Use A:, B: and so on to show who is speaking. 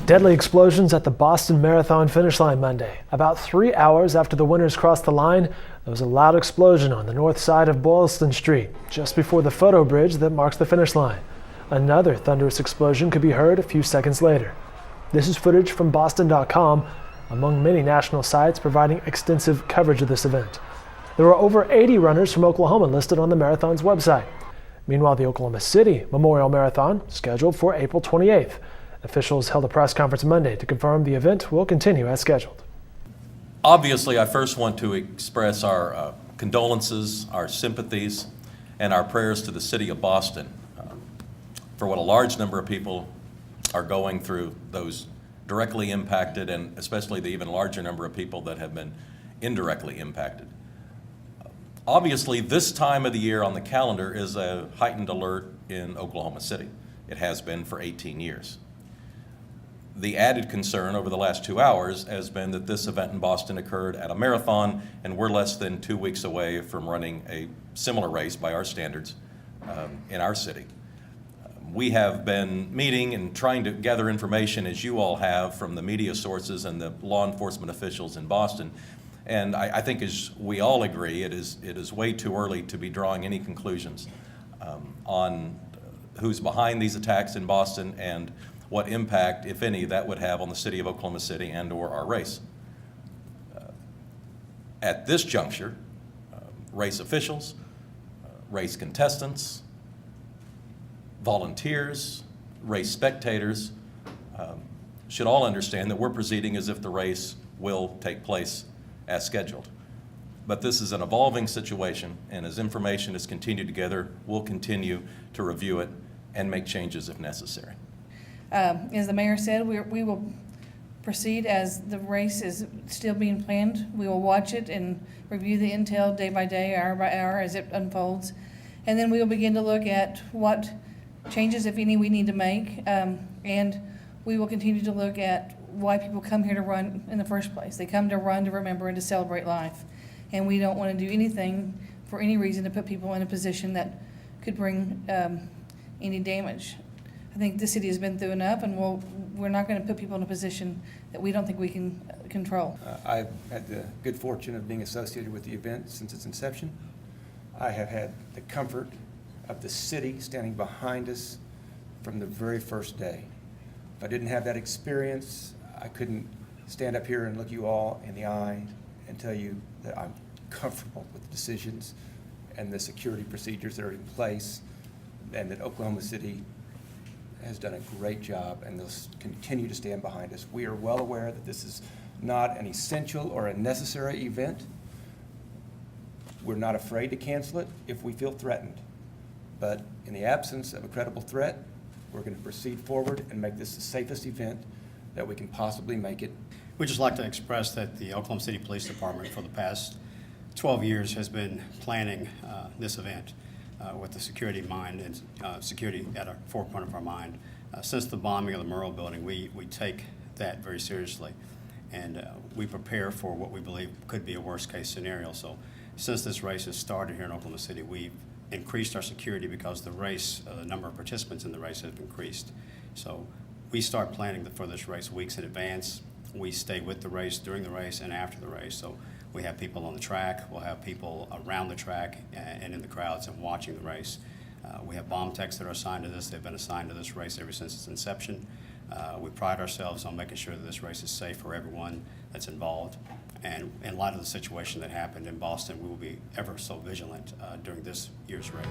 A: Deadly explosions at the Boston Marathon finish line Monday. About 3 hours after the winners crossed the line, there was a loud explosion on the north side of Boylston Street, just before the photo bridge that marks the finish line. Another thunderous explosion could be heard a few seconds later. This is footage from Boston.com, among many national sites providing extensive coverage of this event. There were over 80 runners from Oklahoma listed on the marathon's website. Meanwhile, the Oklahoma City Memorial Marathon, scheduled for April 28th. Officials held a press conference Monday to confirm the event will continue as scheduled.
B: Obviously, I first want to express our condolences, our sympathies, and our prayers to the city of Boston for what a large number of people are going through, those directly impacted, and especially the even larger number of people that have been indirectly impacted. Obviously, this time of the year on the calendar is a heightened alert in Oklahoma City. It has been for 18 years. The added concern over the last 2 hours has been that this event in Boston occurred at a marathon, and we're less than 2 weeks away from running a similar race by our standards in our city. We have been meeting and trying to gather information, as you all have, from the media sources and the law enforcement officials in Boston. And I think, as we all agree, it is way too early to be drawing any conclusions on who's behind these attacks in Boston and what impact, if any, that would have on the city of Oklahoma City and/or our race. At this juncture, race officials, race contestants, volunteers, race spectators should all understand that we're proceeding as if the race will take place as scheduled. But this is an evolving situation, and as information is continued together, we'll continue to review it and make changes if necessary.
C: As the mayor said, we will proceed as the race is still being planned. We will watch it and review the intel day by day, hour by hour as it unfolds. And then we will begin to look at what changes, if any, we need to make. And we will continue to look at why people come here to run in the first place. They come to run, to remember, and to celebrate life. And we don't want to do anything for any reason to put people in a position that could bring any damage. I think the city has been through enough, and we're not going to put people in a position that we don't think we can control.
D: I've had the good fortune of being associated with the event since its inception. I have had the comfort of the city standing behind us from the very first day. If I didn't have that experience, I couldn't stand up here and look you all in the eye and tell you that I'm comfortable with the decisions and the security procedures that are in place, and that Oklahoma City has done a great job, and they'll continue to stand behind us. We are well aware that this is not an essential or a necessary event. We're not afraid to cancel it if we feel threatened. But in the absence of a credible threat, we're going to proceed forward and make this the safest event that we can possibly make it.
E: We'd just like to express that the Oklahoma City Police Department for the past 12 years has been planning this event with the security in mind and security at our forefront of our mind. Since the bombing of the Murrah building, we take that very seriously, and we prepare for what we believe could be a worst-case scenario. So since this race has started here in Oklahoma City, we've increased our security because the number of participants in the race has increased. So we start planning for this race weeks in advance. We stay with the race during the race and after the race. So we have people on the track, we'll have people around the track and in the crowds and watching the race. We have bomb techs that are assigned to this. They've been assigned to this race ever since its inception. We pride ourselves on making sure that this race is safe for everyone that's involved. And in light of the situation that happened in Boston, we will be ever so vigilant during this year's race.